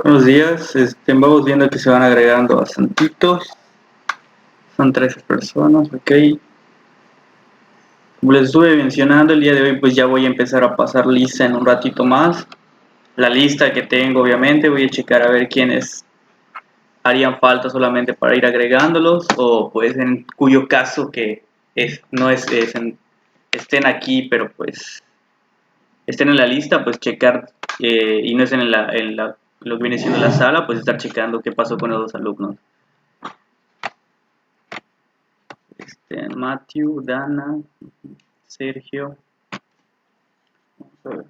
Buenos días, vamos viendo que se van agregando bastantitos. Son 13 personas, ok. Como les estuve mencionando, el día de hoy pues ya voy a empezar a pasar lista en un ratito más. La lista que tengo, obviamente, voy a checar a ver quiénes harían falta solamente para ir agregándolos, o pues en cuyo caso que no estén aquí, pero pues estén en la lista, pues checar y no estén lo que viene siendo la sala, pues estar checando qué pasó con los dos alumnos. Matthew, Dana, Sergio. Vamos a ver.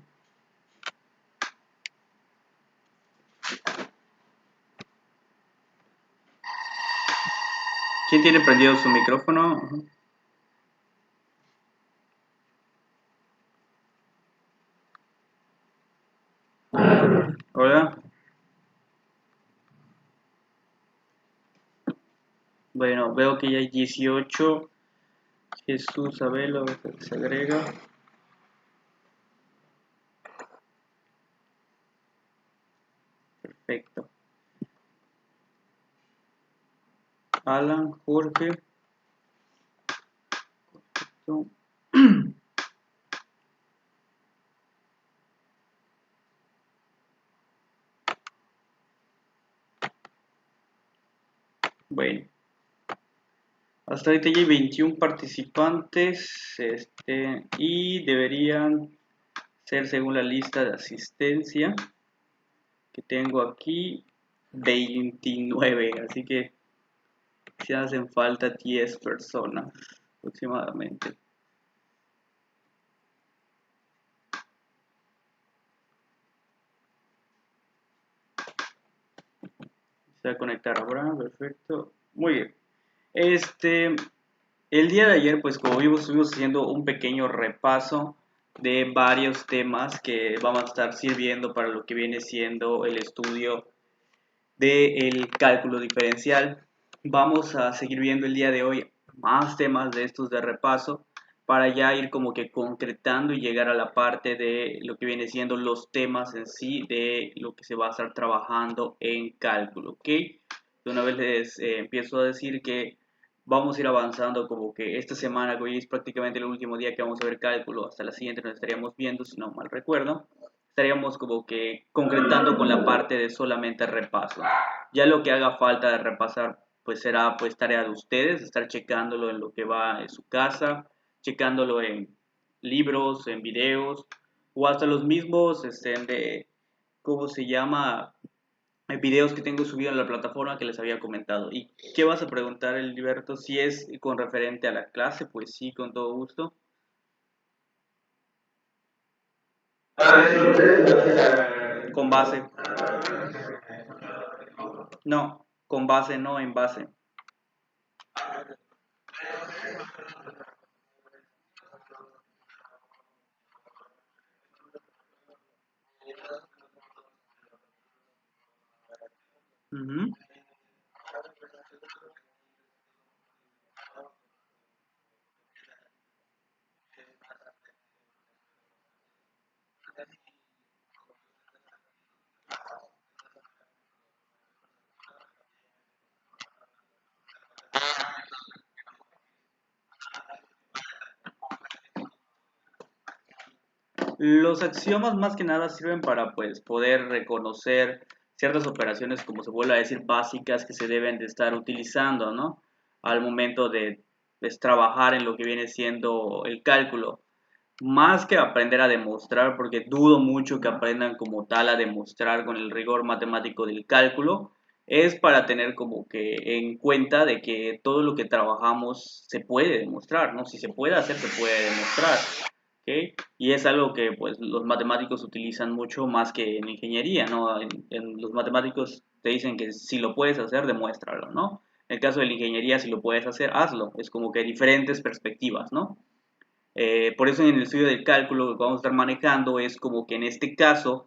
¿Quién tiene prendido su micrófono? Hola. Bueno, veo que ya hay 18. Jesús Abelo se agrega. Perfecto. Alan, Jorge. Perfecto. Bueno, hasta ahorita ya hay 21 participantes y deberían ser, según la lista de asistencia que tengo aquí, 29, así que se hacen falta 10 personas aproximadamente. Se va a conectar ahora, perfecto. Muy bien. El día de ayer, pues como vimos, estuvimos haciendo un pequeño repaso de varios temas que vamos a estar sirviendo para lo que viene siendo el estudio del cálculo diferencial. Vamos a seguir viendo el día de hoy más temas de estos de repaso para ya ir como que concretando y llegar a la parte de lo que viene siendo los temas en sí de lo que se va a estar trabajando en cálculo, ¿ok? De una vez les empiezo a decir que vamos a ir avanzando como que esta semana, que hoy es prácticamente el último día que vamos a ver cálculo, hasta la siguiente nos estaríamos viendo, si no mal recuerdo, estaríamos como que concretando con la parte de solamente repaso. Ya lo que haga falta de repasar, pues será pues tarea de ustedes, estar checándolo en lo que va en su casa, checándolo en libros, en videos, o hasta los mismos, ¿cómo se llama? Videos que tengo subido en la plataforma que les había comentado. ¿Y qué vas a preguntar, Eliberto? Si es con referente a la clase, pues sí, con todo gusto. Con base. No, con base, no en base. Ujú. Los axiomas más que nada sirven para pues poder reconocer ciertas operaciones, como se vuelve a decir, básicas que se deben de estar utilizando, ¿no? Al momento de pues, trabajar en lo que viene siendo el cálculo. Más que aprender a demostrar, porque dudo mucho que aprendan como tal a demostrar con el rigor matemático del cálculo, es para tener como que en cuenta de que todo lo que trabajamos se puede demostrar, ¿no? Si se puede hacer, se puede demostrar, ¿ok? Y es algo que pues los matemáticos utilizan mucho más que en ingeniería, ¿no? Los matemáticos te dicen que si lo puedes hacer, demuéstralo, ¿no? En el caso de la ingeniería, si lo puedes hacer, hazlo. Es como que diferentes perspectivas, ¿no? Por eso en el estudio del cálculo lo que vamos a estar manejando es como que en este caso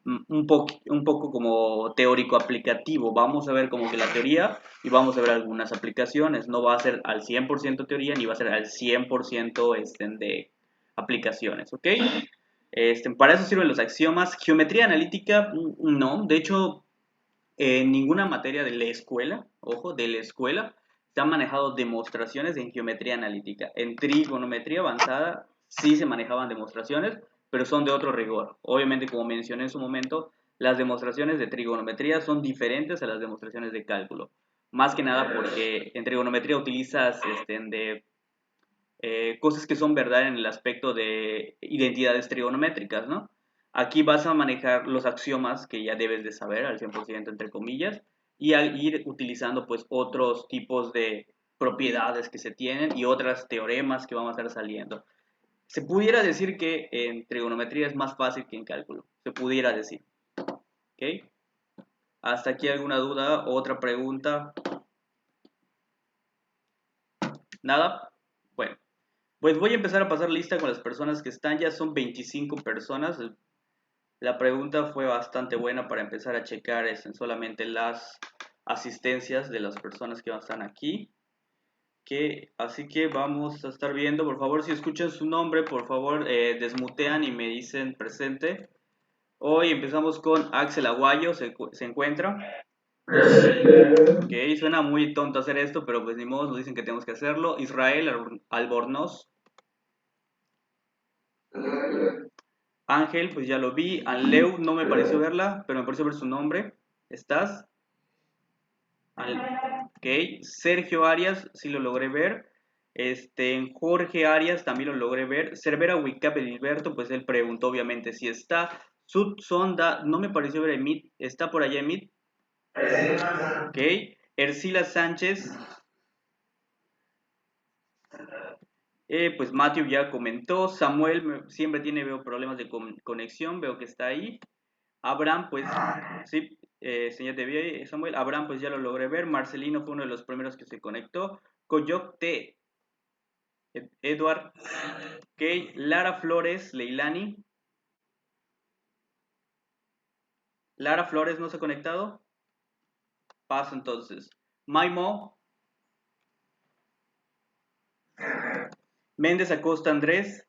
un poco como teórico aplicativo. Vamos a ver como que la teoría y vamos a ver algunas aplicaciones. No va a ser al 100% teoría ni va a ser al 100% de aplicaciones, ¿ok? Para eso sirven los axiomas. Geometría analítica, no. De hecho, En ninguna materia de la escuela, ojo, de la escuela, se han manejado demostraciones en geometría analítica. En trigonometría avanzada sí se manejaban demostraciones, pero son de otro rigor. Obviamente, como mencioné en su momento, las demostraciones de trigonometría son diferentes a las demostraciones de cálculo. Más que nada porque en trigonometría utilizas cosas que son verdad en el aspecto de identidades trigonométricas, ¿no? Aquí vas a manejar los axiomas que ya debes de saber al 100% entre comillas y a ir utilizando pues otros tipos de propiedades que se tienen y otros teoremas que van a estar saliendo. Se pudiera decir que en trigonometría es más fácil que en cálculo, se pudiera decir, ¿ok? ¿Hasta aquí alguna duda o otra pregunta? ¿Nada? Bueno, pues voy a empezar a pasar lista con las personas que están, ya son 25 personas. La pregunta fue bastante buena para empezar a checar solamente las asistencias de las personas que están aquí. Así que vamos a estar viendo, por favor, si escuchan su nombre, por favor, desmutean y me dicen presente. Hoy empezamos con Axel Aguayo, se encuentra. Ok, suena muy tonto hacer esto, pero pues ni modo, nos dicen que tenemos que hacerlo. Israel Albornoz. Ángel, pues ya lo vi. Anleu no me pareció verla, pero me pareció ver su nombre. ¿Estás? Ok. Sergio Arias, sí lo logré ver. Jorge Arias también lo logré ver. Cervera Wicap Edilberto, pues él preguntó obviamente si está. Sud Sonda, no me pareció ver Emit. ¿Está por allá Emit? Ok. Ercila Sánchez. Pues Matthew ya comentó. Samuel siempre veo problemas de conexión, veo que está ahí. Abraham, pues sí, señor de bien, Samuel. Abraham, pues ya lo logré ver. Marcelino fue uno de los primeros que se conectó. Coyote, Edward. Ok, Lara Flores, Leilani. Lara Flores no se ha conectado. Paso entonces. Maimo. Méndez Acosta Andrés.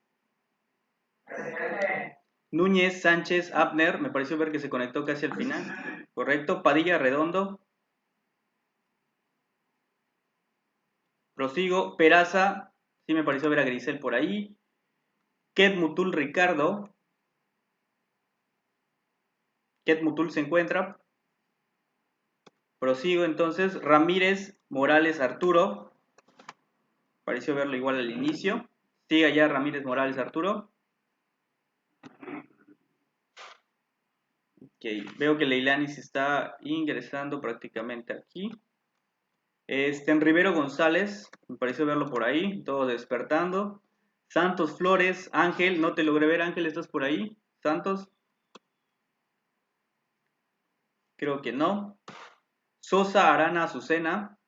Núñez Sánchez Abner, me pareció ver que se conectó casi al final. Correcto. Padilla Redondo. Prosigo. Peraza, sí me pareció ver a Grisel por ahí. Ket Mutul Ricardo. Ket Mutul se encuentra. Prosigo entonces. Ramírez Morales Arturo. Pareció verlo igual al inicio. Siga ya Ramírez Morales Arturo. Okay. Veo que Leilani se está ingresando prácticamente aquí. En Rivero González, me pareció verlo por ahí, todo despertando. Santos Flores, Ángel, no te logré ver, Ángel, ¿estás por ahí? Santos, creo que no. Sosa Arana Azucena,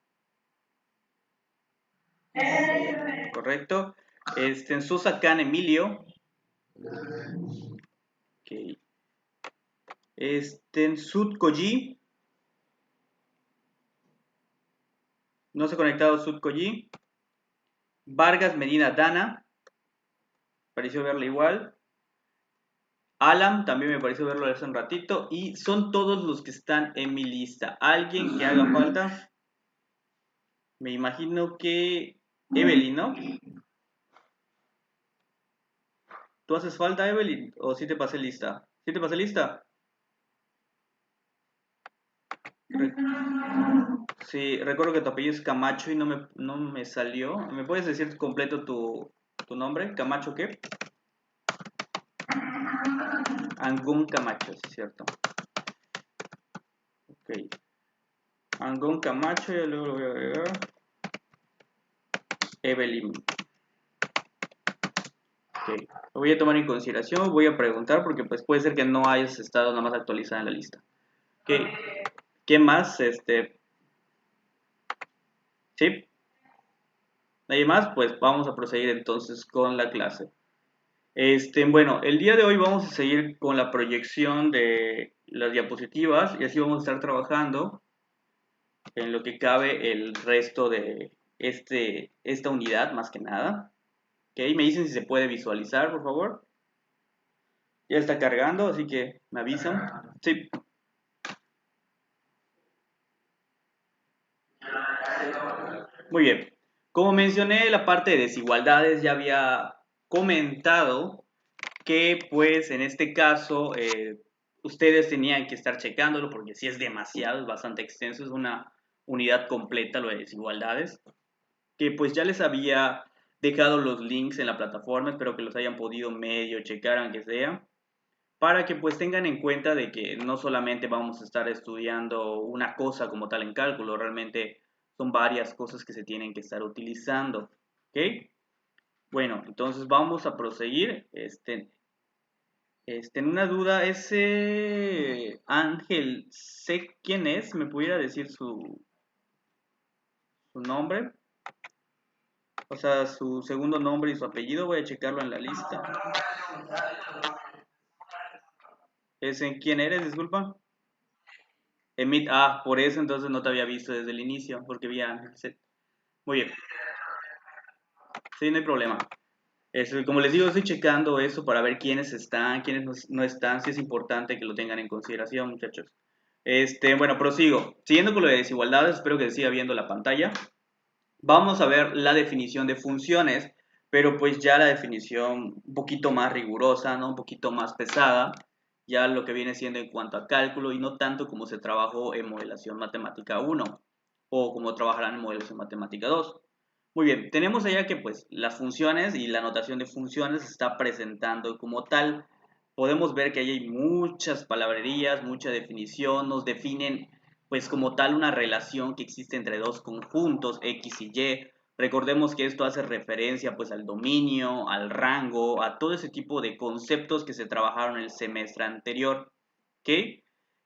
correcto. Sosa Can Emilio. Okay. Sud Koji, no se ha conectado Sud Koji. Vargas Medina Dana, pareció verlo igual. Alan, también me pareció verlo hace un ratito. Y son todos los que están en mi lista. ¿Alguien que haga falta? Me imagino que Evelyn, ¿no? ¿Tú haces falta, Evelyn? ¿O sí te pasé lista? ¿Sí te pasé lista? Re- sí, recuerdo que tu apellido es Camacho y no me salió. ¿Me puedes decir completo tu nombre? ¿Camacho qué? Angún Camacho, sí, es cierto. Ok. Angún Camacho, ya luego lo voy a agregar. Evelyn. Ok. Lo voy a tomar en consideración, voy a preguntar porque pues puede ser que no hayas estado nada más actualizada en la lista. Ok. ¿Qué más? ¿Sí? ¿Nadie más? Pues vamos a proseguir entonces con la clase. Bueno, el día de hoy vamos a seguir con la proyección de las diapositivas y así vamos a estar trabajando en lo que cabe el resto de esta unidad más que nada. Ok, me dicen si se puede visualizar, por favor. Ya está cargando, así que me avisan. Sí. Muy bien. Como mencioné, la parte de desigualdades ya había comentado que pues en este caso ustedes tenían que estar checándolo porque si es demasiado, es bastante extenso, es una unidad completa lo de desigualdades, que pues ya les había dejado los links en la plataforma, espero que los hayan podido medio checar aunque sea, para que pues tengan en cuenta de que no solamente vamos a estar estudiando una cosa como tal en cálculo, realmente son varias cosas que se tienen que estar utilizando, ¿ok? Bueno, entonces vamos a proseguir. En una duda, ese Ángel, sé quién es, ¿me pudiera decir su nombre? O sea, su segundo nombre y su apellido, voy a checarlo en la lista. ¿Es en quién eres, disculpa? Emit, por eso entonces no te había visto desde el inicio, porque vi a Ángel. Muy bien, sí, no hay problema. Como les digo, estoy checando eso para ver quiénes están, quiénes no están, si es importante que lo tengan en consideración, muchachos. Bueno, prosigo. Siguiendo con lo de desigualdades, espero que siga viendo la pantalla. Vamos a ver la definición de funciones, pero pues ya la definición un poquito más rigurosa, ¿no? Un poquito más pesada, ya lo que viene siendo en cuanto a cálculo y no tanto como se trabajó en modelación matemática 1 o como trabajarán en modelación matemática 2. Muy bien, tenemos allá que pues las funciones y la notación de funciones se está presentando como tal. Podemos ver que ahí hay muchas palabrerías, mucha definición, nos definen pues como tal una relación que existe entre dos conjuntos X y Y. Recordemos que esto hace referencia pues al dominio, al rango, a todo ese tipo de conceptos que se trabajaron el semestre anterior, ¿ok?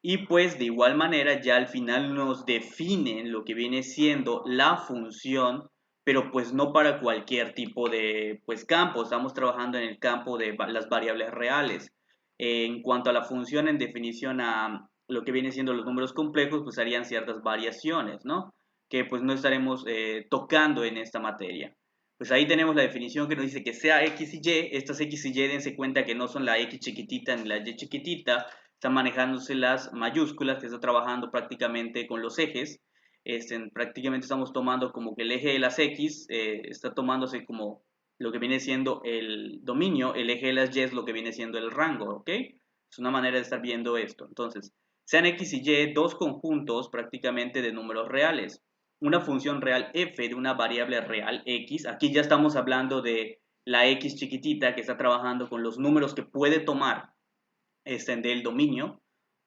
Y pues de igual manera ya al final nos definen lo que viene siendo la función, pero pues no para cualquier tipo de pues campo, estamos trabajando en el campo de las variables reales. En cuanto a la función, en definición a lo que viene siendo los números complejos, pues harían ciertas variaciones, ¿no? Que pues no estaremos tocando en esta materia. Pues ahí tenemos la definición que nos dice que sea X y Y, estas X y Y dense cuenta que no son la X chiquitita ni la Y chiquitita, están manejándose las mayúsculas, que está trabajando prácticamente con los ejes, prácticamente estamos tomando como que el eje de las X está tomándose como lo que viene siendo el dominio, el eje de las Y es lo que viene siendo el rango, ¿ok? Es una manera de estar viendo esto. Entonces, sean X y Y dos conjuntos prácticamente de números reales. Una función real f de una variable real x, aquí ya estamos hablando de la x chiquitita que está trabajando con los números que puede tomar del dominio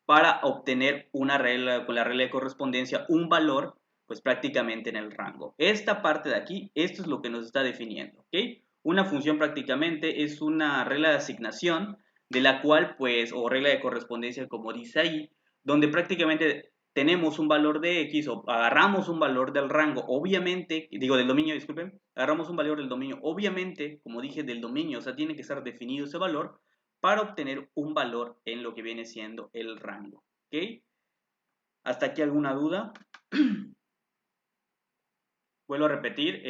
para obtener una regla, con la regla de correspondencia, un valor, pues prácticamente en el rango. Esta parte de aquí, esto es lo que nos está definiendo, ¿ok? Una función prácticamente es una regla de asignación de la cual, pues, o regla de correspondencia, como dice ahí, donde prácticamente tenemos un valor de X o agarramos un valor del rango, obviamente, digo del dominio, disculpen, agarramos un valor del dominio, obviamente, como dije, del dominio, o sea, tiene que estar definido ese valor para obtener un valor en lo que viene siendo el rango. ¿Ok? ¿Hasta aquí alguna duda? Vuelvo a repetir,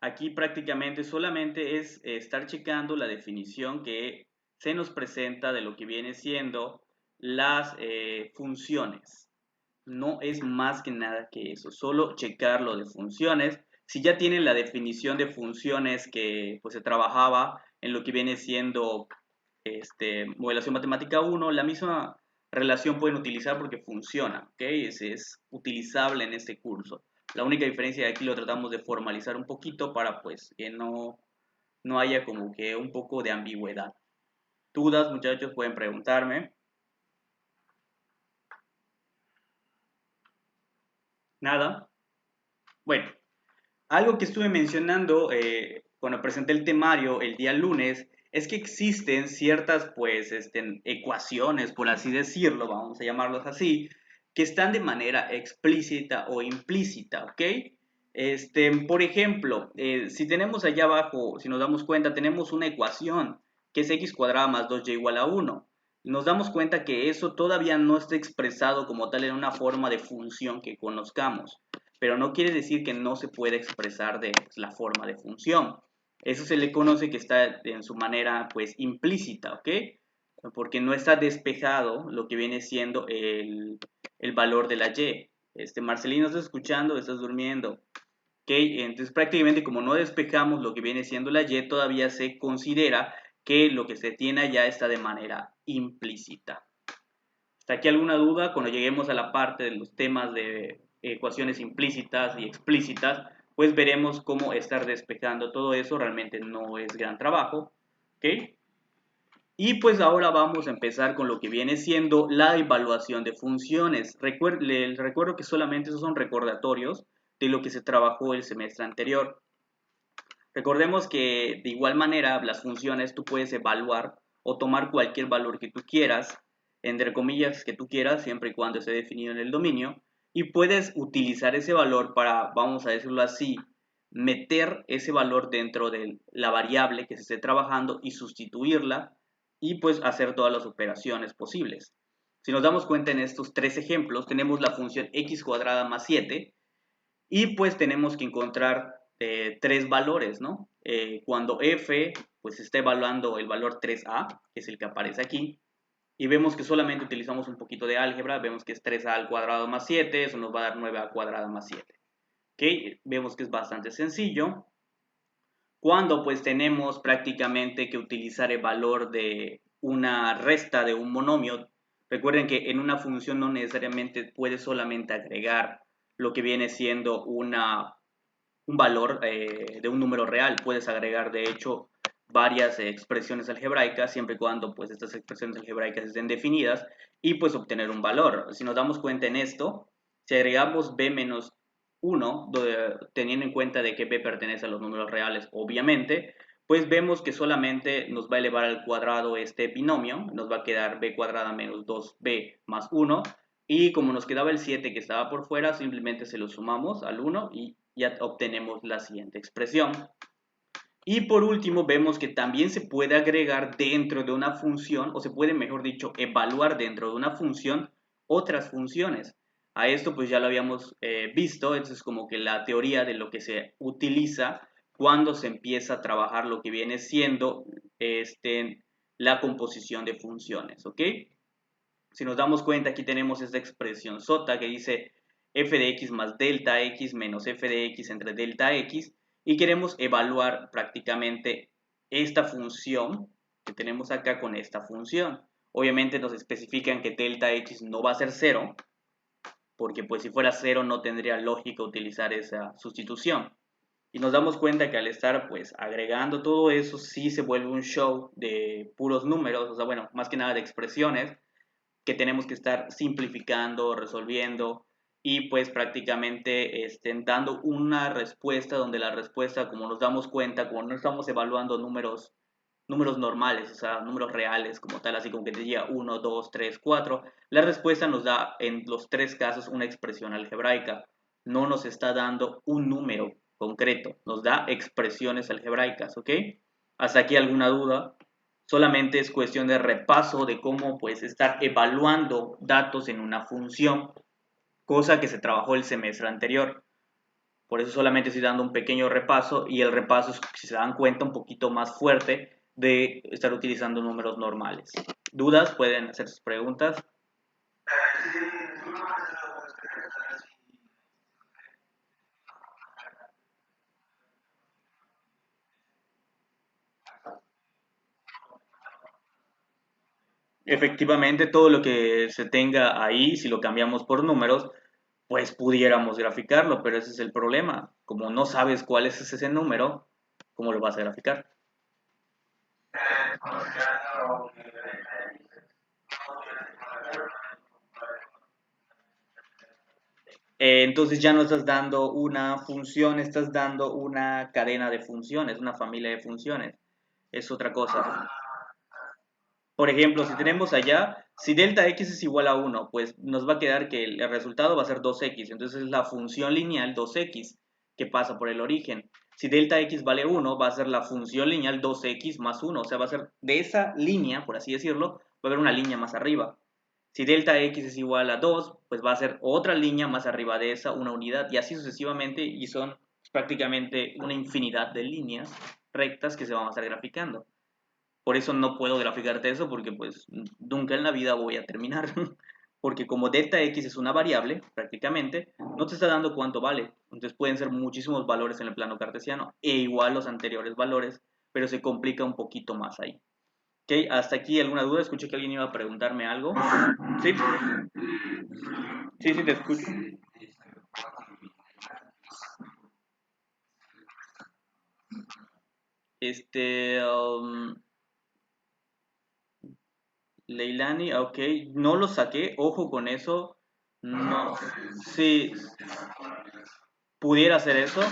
aquí prácticamente solamente es estar checando la definición que se nos presenta de lo que viene siendo las funciones. No es más que nada que eso, solo checar lo de funciones. Si ya tienen la definición de funciones que pues, se trabajaba en lo que viene siendo modelación matemática 1, la misma relación pueden utilizar porque funciona, ¿ok? Es utilizable en este curso. La única diferencia de aquí lo tratamos de formalizar un poquito para pues que no haya como que un poco de ambigüedad. Dudas, muchachos, pueden preguntarme. Nada. Bueno, algo que estuve mencionando cuando presenté el temario el día lunes es que existen ciertas pues ecuaciones, por así decirlo, vamos a llamarlos así, que están de manera explícita o implícita, ¿ok? Por ejemplo, si tenemos allá abajo, si nos damos cuenta, tenemos una ecuación que es x cuadrada más 2y igual a 1. Nos damos cuenta que eso todavía no está expresado como tal en una forma de función que conozcamos, pero no quiere decir que no se pueda expresar de pues, la forma de función. Eso se le conoce que está en su manera pues implícita, ¿ok? Porque no está despejado lo que viene siendo el valor de la y. Marcelino, ¿estás escuchando? ¿Estás durmiendo? Ok, entonces prácticamente como no despejamos lo que viene siendo la Y, todavía se considera que lo que se tiene allá está de manera implícita. ¿Hasta aquí alguna duda? Cuando lleguemos a la parte de los temas de ecuaciones implícitas y explícitas, pues veremos cómo estar despejando todo eso. Realmente no es gran trabajo. ¿Ok? Y pues ahora vamos a empezar con lo que viene siendo la evaluación de funciones. Les recuerdo que solamente esos son recordatorios de lo que se trabajó el semestre anterior. Recordemos que de igual manera las funciones tú puedes evaluar o tomar cualquier valor que tú quieras, entre comillas que tú quieras, siempre y cuando esté definido en el dominio, y puedes utilizar ese valor para, vamos a decirlo así, meter ese valor dentro de la variable que se esté trabajando y sustituirla y pues hacer todas las operaciones posibles. Si nos damos cuenta en estos tres ejemplos, tenemos la función x cuadrada más 7 y pues tenemos que encontrar tres valores, ¿no? Cuando f pues está evaluando el valor 3a, que es el que aparece aquí, y vemos que solamente utilizamos un poquito de álgebra, vemos que es 3a al cuadrado más 7, eso nos va a dar 9a cuadrada más 7. ¿Ok? Vemos que es bastante sencillo. Cuando pues tenemos prácticamente que utilizar el valor de una resta de un monomio, recuerden que en una función no necesariamente puedes solamente agregar lo que viene siendo un valor de un número real. Puedes agregar, de hecho, varias expresiones algebraicas, siempre y cuando pues, estas expresiones algebraicas estén definidas, y pues obtener un valor. Si nos damos cuenta en esto, si agregamos b menos 1, teniendo en cuenta de que b pertenece a los números reales, obviamente, pues vemos que solamente nos va a elevar al cuadrado este binomio, nos va a quedar b cuadrada menos 2b más 1, y como nos quedaba el 7 que estaba por fuera, simplemente se lo sumamos al 1 y ya obtenemos la siguiente expresión. Y por último, vemos que también se puede agregar dentro de una función, o se puede, mejor dicho, evaluar dentro de una función otras funciones. A esto pues ya lo habíamos visto, esto es como que la teoría de lo que se utiliza cuando se empieza a trabajar lo que viene siendo la composición de funciones, ¿ok? Si nos damos cuenta, aquí tenemos esta expresión sota que dice f de x más delta x menos f de x entre delta x, y queremos evaluar prácticamente esta función que tenemos acá con esta función. Obviamente nos especifican que delta x no va a ser 0, porque pues si fuera 0 no tendría lógica utilizar esa sustitución. Y nos damos cuenta que al estar pues agregando todo eso, sí se vuelve un show de puros números, o sea, bueno, más que nada de expresiones, que tenemos que estar simplificando, resolviendo y pues prácticamente dando una respuesta donde la respuesta, como nos damos cuenta, como no estamos evaluando números normales, o sea, números reales como tal, así como que te diga 1, 2, 3, 4, la respuesta nos da en los tres casos una expresión algebraica, no nos está dando un número concreto, nos da expresiones algebraicas, ¿ok? ¿Hasta aquí alguna duda? Solamente es cuestión de repaso de cómo pues estar evaluando datos en una función, cosa que se trabajó el semestre anterior. Por eso solamente estoy dando un pequeño repaso, y el repaso es, si se dan cuenta, un poquito más fuerte de estar utilizando números normales. ¿Dudas? Pueden hacer sus preguntas. Efectivamente, todo lo que se tenga ahí, si lo cambiamos por números, pues pudiéramos graficarlo, pero ese es el problema. Como no sabes cuál es ese número, ¿cómo lo vas a graficar? Entonces ya no estás dando una función, estás dando una cadena de funciones, una familia de funciones. Es otra cosa. Por ejemplo, si tenemos allá, si delta x es igual a 1, pues nos va a quedar que el resultado va a ser 2x. Entonces es la función lineal 2x que pasa por el origen. Si delta x vale 1, va a ser la función lineal 2x más 1. O sea, va a ser de esa línea, por así decirlo, va a haber una línea más arriba. Si delta x es igual a 2, pues va a ser otra línea más arriba de esa, una unidad, y así sucesivamente, y son prácticamente una infinidad de líneas rectas que se van a estar graficando. Por eso no puedo graficarte eso, porque pues nunca en la vida voy a terminar. porque como delta x es una variable, prácticamente, no te está dando cuánto vale. Entonces pueden ser muchísimos valores en el plano cartesiano, e igual los anteriores valores, pero se complica un poquito más ahí. ¿Ok? ¿Hasta aquí alguna duda? Escuché que alguien iba a preguntarme algo. ¿Sí? Sí, sí, te escucho. Este, Leilani, ok, no lo saqué, ojo con eso. No, sí, pudiera hacer eso.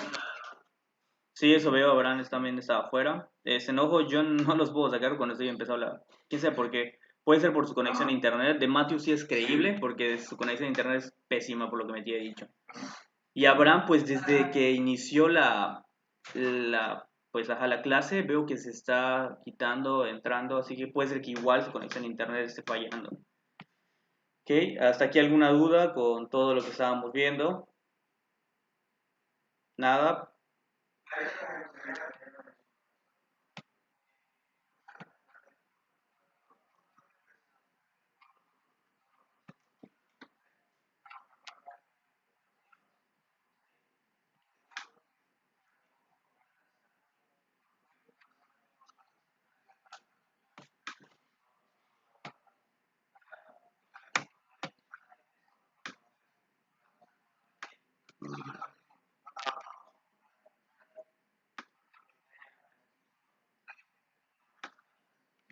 Sí, eso veo, Abraham también está afuera. Ese enojo yo no los puedo sacar cuando estoy empezando a hablar. ¿Quién sabe por qué? Puede ser por su conexión a internet. De Matthew sí es creíble porque su conexión a internet es pésima por lo que me tiene dicho. Y Abraham, pues desde que inició pues ajá, la clase, veo que se está quitando, entrando, así que puede ser que igual su conexión a internet esté fallando. Ok, hasta aquí alguna duda con todo lo que estábamos viendo. Nada.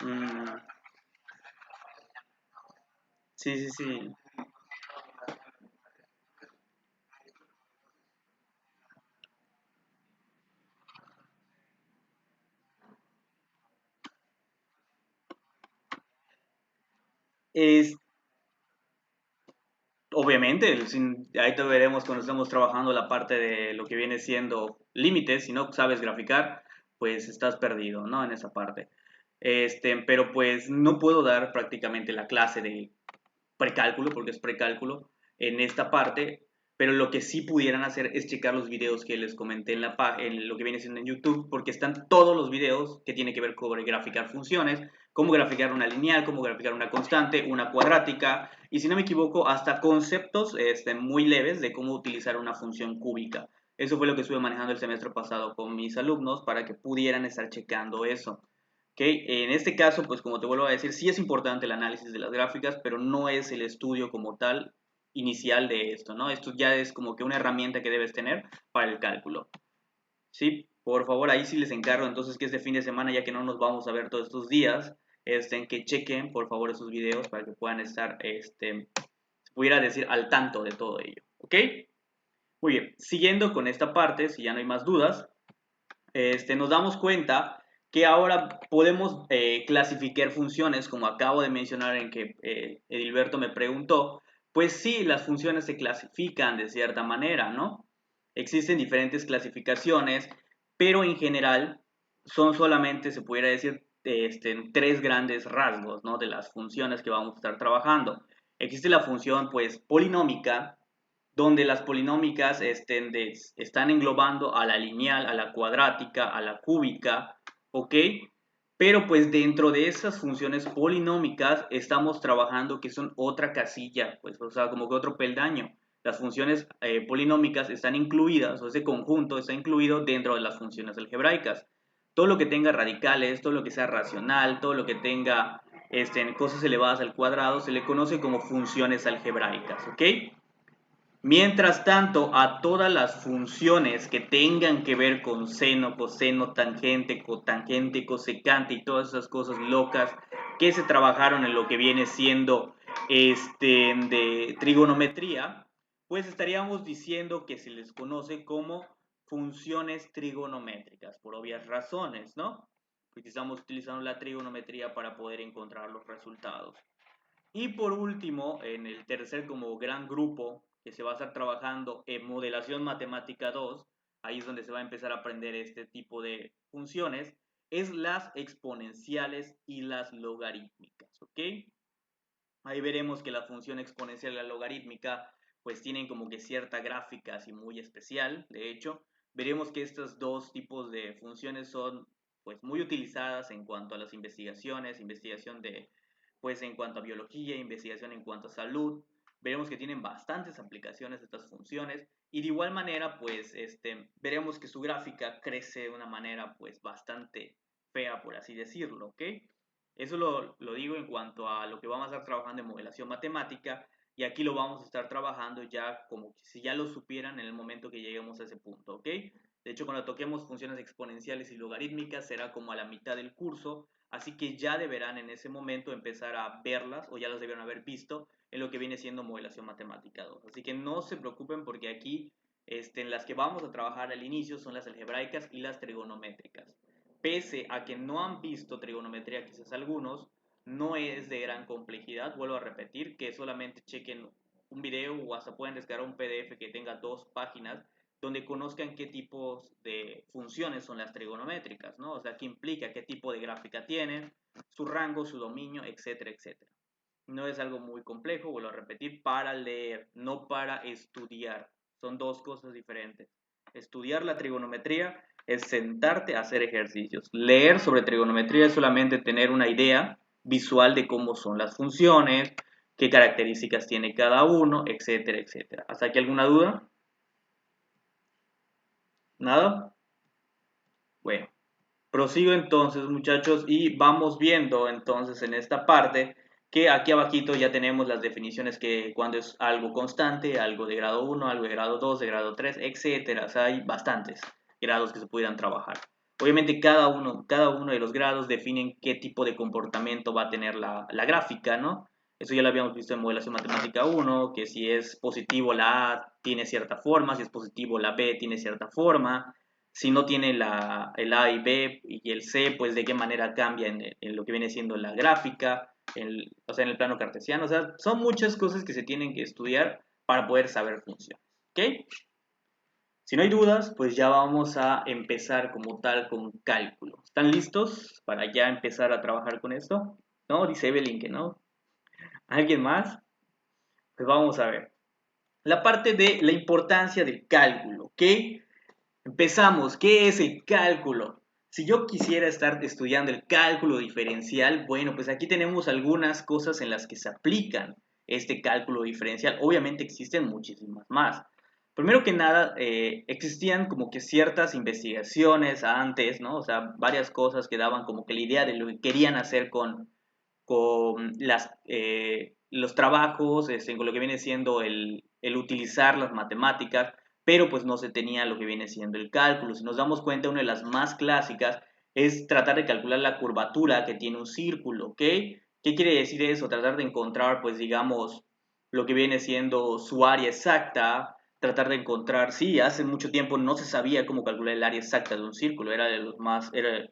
Mm, sí, sí, sí. Es, obviamente, ahí te veremos cuando estemos trabajando la parte de lo que viene siendo límites. Si no sabes graficar, pues estás perdido, ¿no? En esa parte. Pero pues no puedo dar prácticamente la clase de precálculo, porque es precálculo, en esta parte, pero lo que sí pudieran hacer es checar los videos que les comenté en lo que viene siendo en YouTube, porque están todos los videos que tienen que ver con graficar funciones, cómo graficar una lineal, cómo graficar una constante, una cuadrática, y si no me equivoco, hasta conceptos muy leves de cómo utilizar una función cúbica. Eso fue lo que estuve manejando el semestre pasado con mis alumnos para que pudieran estar checando eso. Okay. En este caso, pues como te vuelvo a decir, sí es importante el análisis de las gráficas, pero no es el estudio como tal inicial de esto, ¿no? Esto ya es como que una herramienta que debes tener para el cálculo. Sí, por favor, ahí sí les encargo entonces que este fin de semana, ya que no nos vamos a ver todos estos días, en que chequen por favor esos videos para que puedan estar, se pudiera decir, al tanto de todo ello. ¿Ok? Muy bien, siguiendo con esta parte, si ya no hay más dudas, nos damos cuenta que ahora podemos clasificar funciones, como acabo de mencionar en que Edilberto me preguntó, pues sí, las funciones se clasifican de cierta manera, ¿no? Existen diferentes clasificaciones, pero en general son solamente, se pudiera decir, tres grandes rasgos, ¿no? De las funciones que vamos a estar trabajando. Existe la función, pues, polinómica, donde las polinómicas están englobando a la lineal, a la cuadrática, a la cúbica, ¿ok? Pero pues dentro de esas funciones polinómicas estamos trabajando que son otra casilla, pues, o sea, como que otro peldaño. Las funciones polinómicas están incluidas, o ese conjunto está incluido dentro de las funciones algebraicas. Todo lo que tenga radicales, todo lo que sea racional, todo lo que tenga cosas elevadas al cuadrado, se le conoce como funciones algebraicas, ¿ok? Mientras tanto, a todas las funciones que tengan que ver con seno, coseno, tangente, cotangente, cosecante y todas esas cosas locas que se trabajaron en lo que viene siendo de trigonometría, pues estaríamos diciendo que se les conoce como funciones trigonométricas, por obvias razones, ¿no? Porque estamos utilizando la trigonometría para poder encontrar los resultados. Y por último, en el tercer como gran grupo que se va a estar trabajando en modelación matemática 2, ahí es donde se va a empezar a aprender este tipo de funciones, es las exponenciales y las logarítmicas, ¿ok? Ahí veremos que la función exponencial y la logarítmica pues tienen como que cierta gráfica así muy especial, de hecho, veremos que estos dos tipos de funciones son pues muy utilizadas en cuanto a las investigaciones, investigación pues en cuanto a biología, investigación en cuanto a salud, veremos que tienen bastantes aplicaciones estas funciones y de igual manera, pues veremos que su gráfica crece de una manera pues bastante fea, por así decirlo, ¿ok? Eso lo digo en cuanto a lo que vamos a estar trabajando en modelación matemática y aquí lo vamos a estar trabajando ya como si ya lo supieran en el momento que lleguemos a ese punto, ¿ok? De hecho, cuando toquemos funciones exponenciales y logarítmicas será como a la mitad del curso, así que ya deberán en ese momento empezar a verlas o ya las debieron haber visto en lo que viene siendo modelación matemática 2. Así que no se preocupen porque aquí en las que vamos a trabajar al inicio son las algebraicas y las trigonométricas. Pese a que no han visto trigonometría quizás algunos, no es de gran complejidad, vuelvo a repetir, que solamente chequen un video o hasta pueden descargar un PDF que tenga 2 páginas donde conozcan qué tipos de funciones son las trigonométricas, ¿no? O sea, qué implica, qué tipo de gráfica tienen, su rango, su dominio, etcétera, etcétera. No es algo muy complejo, vuelvo a repetir, para leer, no para estudiar. Son dos cosas diferentes. Estudiar la trigonometría es sentarte a hacer ejercicios. Leer sobre trigonometría es solamente tener una idea visual de cómo son las funciones, qué características tiene cada uno, etcétera, etcétera. ¿Hasta aquí alguna duda? ¿Nada? Bueno, prosigo entonces, muchachos, y vamos viendo entonces en esta parte que aquí abajito ya tenemos las definiciones que cuando es algo constante, algo de grado 1, algo de grado 2, de grado 3, etcétera. O sea, hay bastantes grados que se pudieran trabajar. Obviamente cada uno de los grados definen qué tipo de comportamiento va a tener la gráfica, ¿no? Eso ya lo habíamos visto en modelación matemática 1, que si es positivo la A tiene cierta forma, si es positivo la B tiene cierta forma, si no tiene el A y B y el C, pues de qué manera cambia en lo que viene siendo la gráfica, o sea, en el plano cartesiano. O sea, son muchas cosas que se tienen que estudiar para poder saber funciones. ¿Ok? Si no hay dudas, pues ya vamos a empezar como tal con cálculo. ¿Están listos para ya empezar a trabajar con esto? ¿No? Dice Evelyn que no. ¿Alguien más? Pues vamos a ver. La parte de la importancia del cálculo, ¿ok? Empezamos. ¿Qué es el cálculo? Si yo quisiera estar estudiando el cálculo diferencial, bueno, pues aquí tenemos algunas cosas en las que se aplican este cálculo diferencial. Obviamente existen muchísimas más. Primero que nada, existían como que ciertas investigaciones antes, ¿no? O sea, varias cosas que daban como que la idea de lo que querían hacer con los trabajos, con lo que viene siendo el utilizar las matemáticas, pero pues no se tenía lo que viene siendo el cálculo. Si nos damos cuenta, una de las más clásicas es tratar de calcular la curvatura que tiene un círculo, ¿ok? ¿Qué quiere decir eso? Tratar de encontrar, pues digamos, lo que viene siendo su área exacta, tratar de encontrar, sí, hace mucho tiempo no se sabía cómo calcular el área exacta de un círculo, era de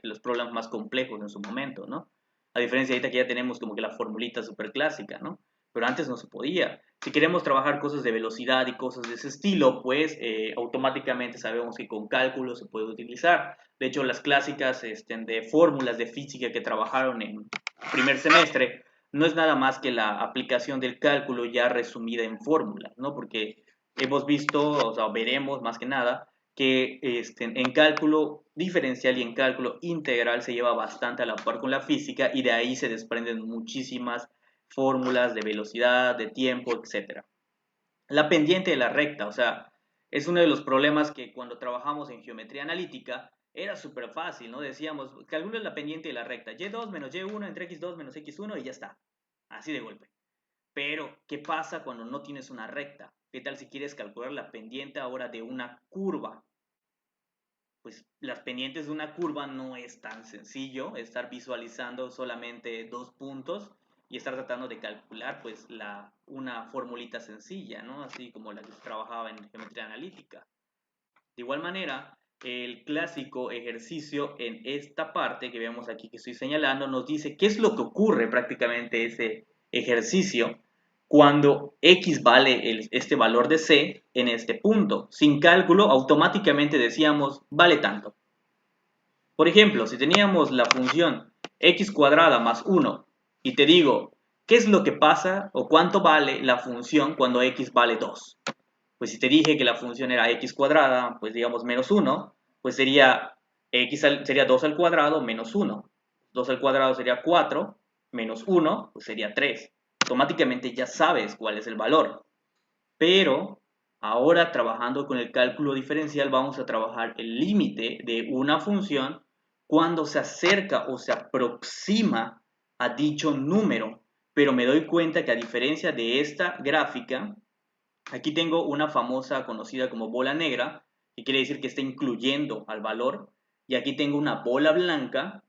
los problemas más complejos en su momento, ¿no? A diferencia de ahorita que ya tenemos como que la formulita súper clásica, ¿no? Pero antes no se podía. Si queremos trabajar cosas de velocidad y cosas de ese estilo, pues automáticamente sabemos que con cálculo se puede utilizar. De hecho, las clásicas de fórmulas de física que trabajaron en primer semestre no es nada más que la aplicación del cálculo ya resumida en fórmulas, ¿no? Porque hemos visto, o sea, veremos más que nada, que en cálculo diferencial y en cálculo integral se lleva bastante a la par con la física y de ahí se desprenden muchísimas fórmulas de velocidad, de tiempo, etcétera. La pendiente de la recta, o sea, es uno de los problemas que cuando trabajamos en geometría analítica era súper fácil, ¿no? Decíamos, calcula la pendiente de la recta, y2 menos y1 entre x2 menos x1 y ya está, así de golpe. Pero, ¿qué pasa cuando no tienes una recta? ¿Qué tal si quieres calcular la pendiente ahora de una curva? Pues las pendientes de una curva no es tan sencillo estar visualizando solamente 2 puntos y estar tratando de calcular pues una formulita sencilla, ¿no? Así como la que se trabajaba en geometría analítica. De igual manera, el clásico ejercicio en esta parte que vemos aquí que estoy señalando nos dice qué es lo que ocurre prácticamente ese ejercicio cuando x vale este valor de c en este punto. Sin cálculo, automáticamente decíamos vale tanto. Por ejemplo, si teníamos la función x cuadrada más 1 y te digo, ¿qué es lo que pasa o cuánto vale la función cuando x vale 2? Pues si te dije que la función era x cuadrada, pues digamos menos 1, pues sería 2 al cuadrado menos 1. 2 al cuadrado sería 4, menos 1, pues sería 3. Automáticamente ya sabes cuál es el valor. Pero ahora trabajando con el cálculo diferencial vamos a trabajar el límite de una función cuando se acerca o se aproxima a dicho número. Pero me doy cuenta que a diferencia de esta gráfica, aquí tengo una famosa conocida como bola negra, que quiere decir que está incluyendo al valor. Y aquí tengo una bola blanca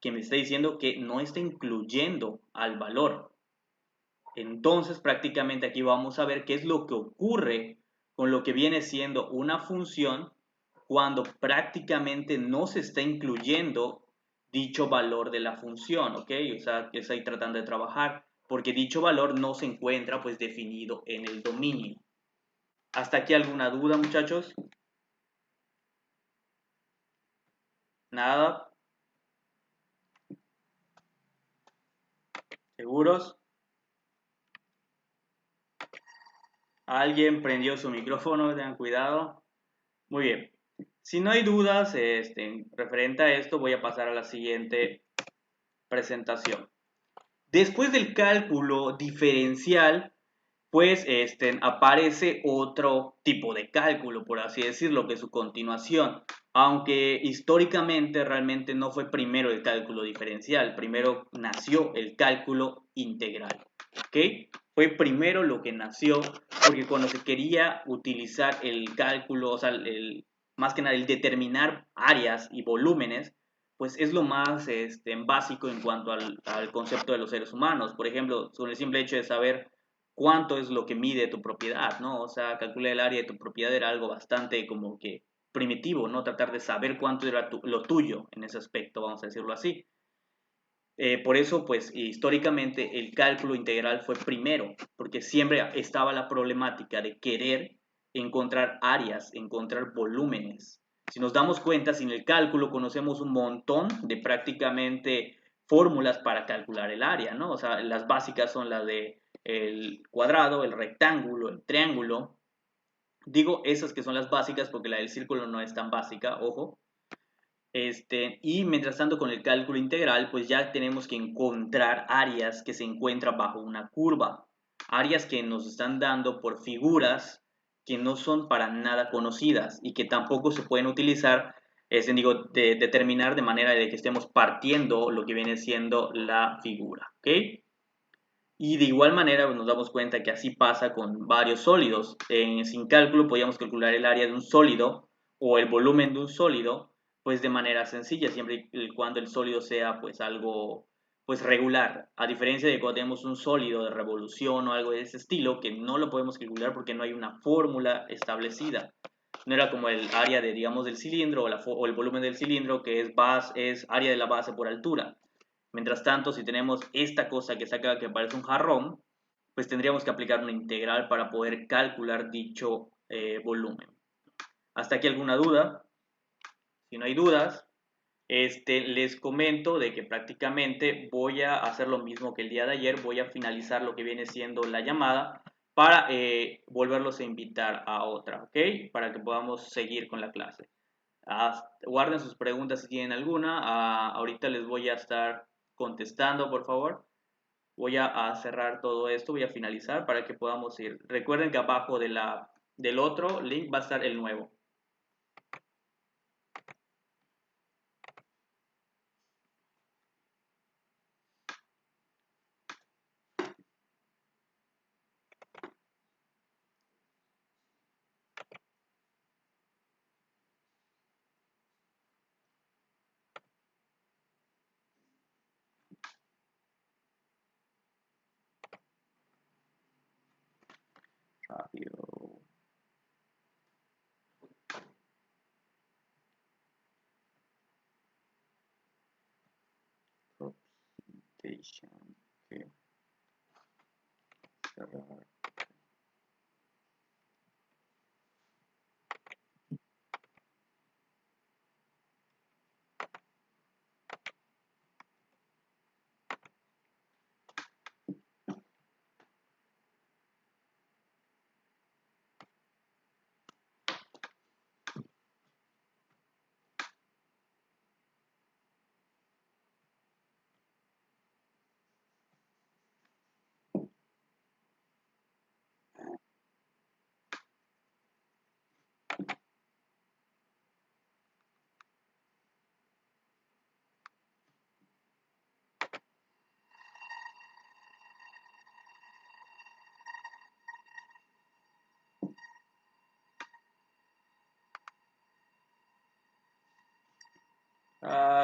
que me está diciendo que no está incluyendo al valor. Entonces, prácticamente aquí vamos a ver qué es lo que ocurre con lo que viene siendo una función cuando prácticamente no se está incluyendo dicho valor de la función, ¿ok? O sea, que estoy tratando de trabajar, porque dicho valor no se encuentra pues definido en el dominio. ¿Hasta aquí alguna duda, muchachos? ¿Nada? ¿Seguros? ¿Alguien prendió su micrófono? Tengan cuidado. Muy bien. Si no hay dudas referente a esto, voy a pasar a la siguiente presentación. Después del cálculo diferencial, pues aparece otro tipo de cálculo, por así decirlo, que es su continuación. Aunque históricamente realmente no fue primero el cálculo diferencial, primero nació el cálculo integral. ¿Ok? Fue primero lo que nació, porque cuando se quería utilizar el cálculo, o sea, más que nada el determinar áreas y volúmenes, pues es lo más básico en cuanto al concepto de los seres humanos. Por ejemplo, con el simple hecho de saber cuánto es lo que mide tu propiedad, ¿no? O sea, calcular el área de tu propiedad era algo bastante como que primitivo, ¿no? Tratar de saber cuánto era lo tuyo en ese aspecto, vamos a decirlo así. Por eso, pues, históricamente el cálculo integral fue primero, porque siempre estaba la problemática de querer encontrar áreas, encontrar volúmenes. Si nos damos cuenta, sin el cálculo conocemos un montón de prácticamente fórmulas para calcular el área, ¿no? O sea, las básicas son las de el cuadrado, el rectángulo, el triángulo. Digo esas que son las básicas porque la del círculo no es tan básica, ojo. Y mientras tanto con el cálculo integral, pues ya tenemos que encontrar áreas que se encuentran bajo una curva, áreas que nos están dando por figuras que no son para nada conocidas y que tampoco se pueden utilizar, de determinar de manera de que estemos partiendo lo que viene siendo la figura, ¿ok? Y de igual manera pues, nos damos cuenta que así pasa con varios sólidos. Sin cálculo podíamos calcular el área de un sólido o el volumen de un sólido pues de manera sencilla, siempre y cuando el sólido sea pues algo pues regular. A diferencia de cuando tenemos un sólido de revolución o algo de ese estilo que no lo podemos calcular porque no hay una fórmula establecida. No era como el área de, digamos, del cilindro o el volumen del cilindro que es área de la base por altura. Mientras tanto, si tenemos esta cosa que saca que parece un jarrón, pues tendríamos que aplicar una integral para poder calcular dicho volumen. ¿Hasta aquí alguna duda? Si no hay dudas, les comento de que prácticamente voy a hacer lo mismo que el día de ayer, voy a finalizar lo que viene siendo la llamada para volverlos a invitar a otra, ¿ok? Para que podamos seguir con la clase. Guarden sus preguntas si tienen alguna. Ahorita les voy a estar contestando, por favor. Voy a cerrar todo esto, voy a finalizar para que podamos ir. Recuerden que abajo del otro link va a estar el nuevo. Rápido. Representation. Okay. Cerrar.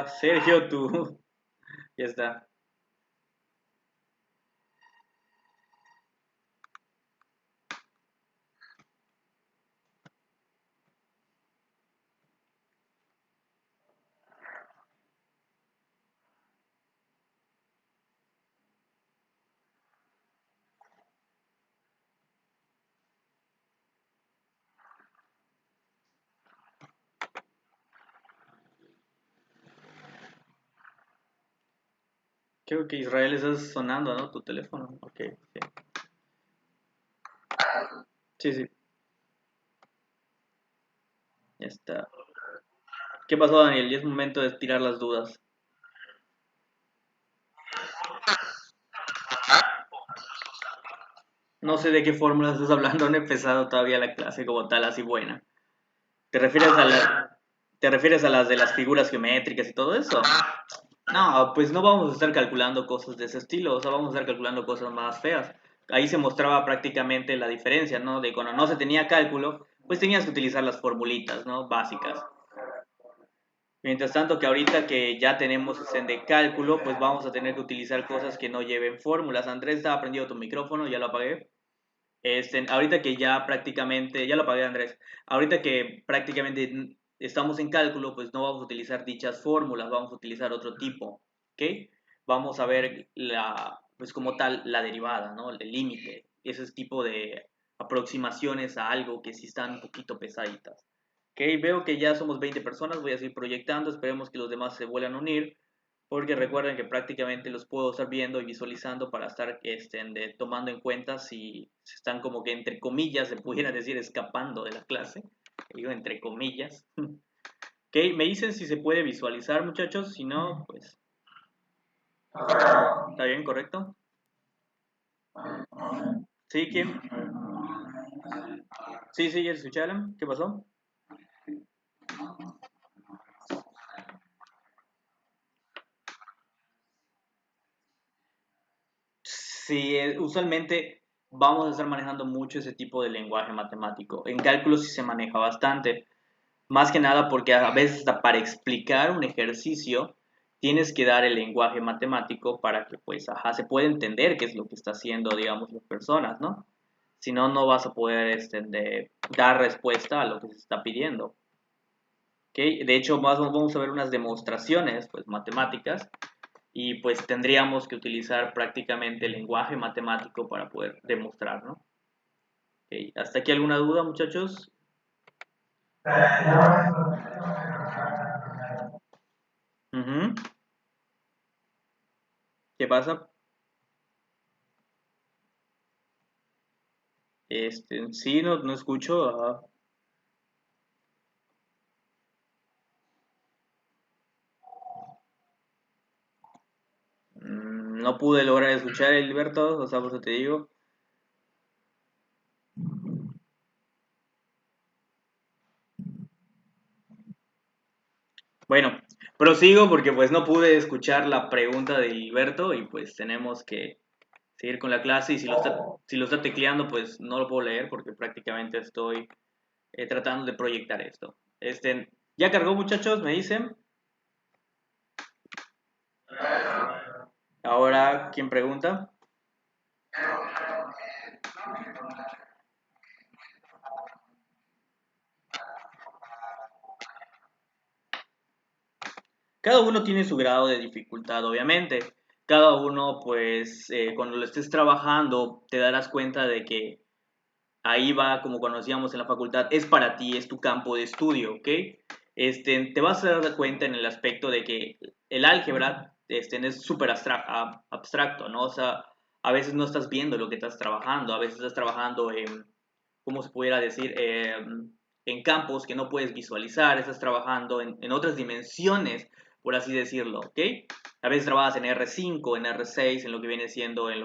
Sergio, tú. Ya está. Creo que Israel está sonando, ¿no? Tu teléfono. Ok, sí. Sí, sí, ya está. ¿Qué pasó, Daniel? Ya es momento de tirar las dudas. No sé de qué fórmula estás hablando, no he empezado todavía la clase como tal, así buena. ¿Te refieres a te refieres a las de las figuras geométricas y todo eso? No, pues no vamos a estar calculando cosas de ese estilo, o sea, vamos a estar calculando cosas más feas. Ahí se mostraba prácticamente la diferencia, ¿no? De cuando no se tenía cálculo, pues tenías que utilizar las formulitas, ¿no? Básicas. Mientras tanto que ahorita que ya tenemos de cálculo, pues vamos a tener que utilizar cosas que no lleven fórmulas. Andrés, estaba prendido tu micrófono, ya lo apagué. Ahorita que ya prácticamente, ya lo apagué Andrés, ahorita que prácticamente estamos en cálculo, pues no vamos a utilizar dichas fórmulas, vamos a utilizar otro tipo, ¿ok? Vamos a ver pues como tal, la derivada, ¿no? El límite, ese tipo de aproximaciones a algo que sí están un poquito pesaditas. ¿Ok? Veo que ya somos 20 personas, voy a seguir proyectando, esperemos que los demás se vuelvan a unir porque recuerden que prácticamente los puedo estar viendo y visualizando para estar tomando en cuenta si se están como que entre comillas, se pudiera decir, escapando de la clase. Digo entre comillas. Ok, me dicen si se puede visualizar, muchachos. Si no, pues está bien, correcto. ¿Sí? ¿Quién? Sí, sí, ya escucharon. ¿Qué pasó? Sí, usualmente vamos a estar manejando mucho ese tipo de lenguaje matemático. En cálculo sí se maneja bastante. Más que nada porque a veces hasta para explicar un ejercicio tienes que dar el lenguaje matemático para que pues ajá, se pueda entender qué es lo que está haciendo, digamos, las personas, ¿no? Si no, no vas a poder dar respuesta a lo que se está pidiendo. ¿Ok? De hecho, vamos a ver unas demostraciones pues, matemáticas y pues tendríamos que utilizar prácticamente el lenguaje matemático para poder demostrar, ¿no? ¿Ok? ¿Hasta aquí alguna duda, muchachos? Ujú. ¿Qué pasa? Sí, no, no escucho. No pude lograr escuchar, Alberto, o sea, por eso te digo. Bueno, prosigo porque pues no pude escuchar la pregunta de Hilberto y pues tenemos que seguir con la clase y si lo está tecleando pues no lo puedo leer porque prácticamente estoy tratando de proyectar esto. ¿Ya cargó muchachos? Me dicen. Ahora, ¿quién pregunta? Cada uno tiene su grado de dificultad, obviamente. Cada uno, pues, cuando lo estés trabajando, te darás cuenta de que ahí va, como conocíamos en la facultad, es para ti, es tu campo de estudio, ¿ok? Te vas a dar cuenta en el aspecto de que el álgebra es súper abstracto, ¿no? O sea, a veces no estás viendo lo que estás trabajando, a veces estás trabajando en, ¿cómo se pudiera decir? En campos que no puedes visualizar, estás trabajando en otras dimensiones, por así decirlo, ¿ok? A veces trabajas en R5, en R6, en lo que viene siendo, en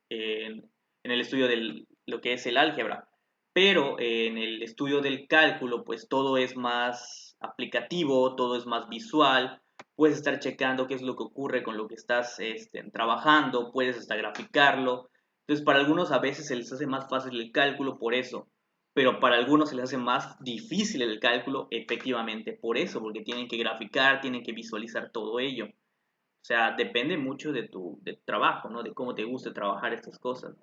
el estudio de lo que es el álgebra, pero en el estudio del cálculo, pues todo es más aplicativo, todo es más visual, puedes estar checando qué es lo que ocurre con lo que estás trabajando, puedes hasta graficarlo. Entonces, para algunos a veces se les hace más fácil el cálculo por eso, pero para algunos se les hace más difícil el cálculo, efectivamente por eso, porque tienen que graficar, tienen que visualizar todo ello. O sea, depende mucho de tu trabajo, ¿no? De cómo te guste trabajar estas cosas.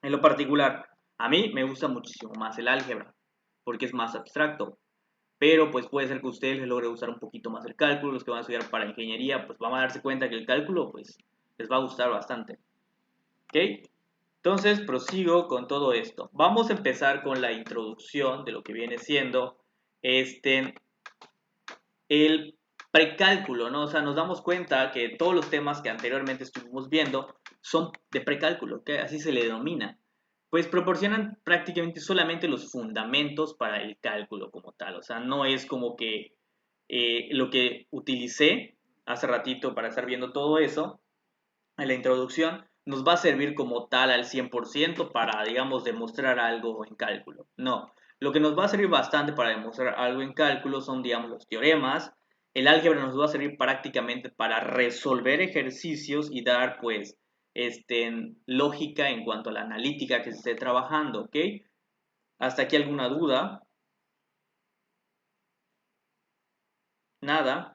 En lo particular, a mí me gusta muchísimo más el álgebra, porque es más abstracto, pero pues puede ser que a ustedes les logre usar un poquito más el cálculo, los que van a estudiar para ingeniería, pues van a darse cuenta que el cálculo pues les va a gustar bastante. ¿Ok? Entonces prosigo con todo esto. Vamos a empezar con la introducción de lo que viene siendo el precálculo, ¿no? O sea, nos damos cuenta que todos los temas que anteriormente estuvimos viendo son de precálculo, que así se le denomina. Pues proporcionan prácticamente solamente los fundamentos para el cálculo como tal. O sea, no es como que lo que utilicé hace ratito para estar viendo todo eso en la introducción nos va a servir como tal al 100% para, digamos, demostrar algo en cálculo. No, lo que nos va a servir bastante para demostrar algo en cálculo son, digamos, los teoremas. El álgebra nos va a servir prácticamente para resolver ejercicios y dar, pues, lógica en cuanto a la analítica que se esté trabajando, ¿ok? ¿Hasta aquí alguna duda? Nada.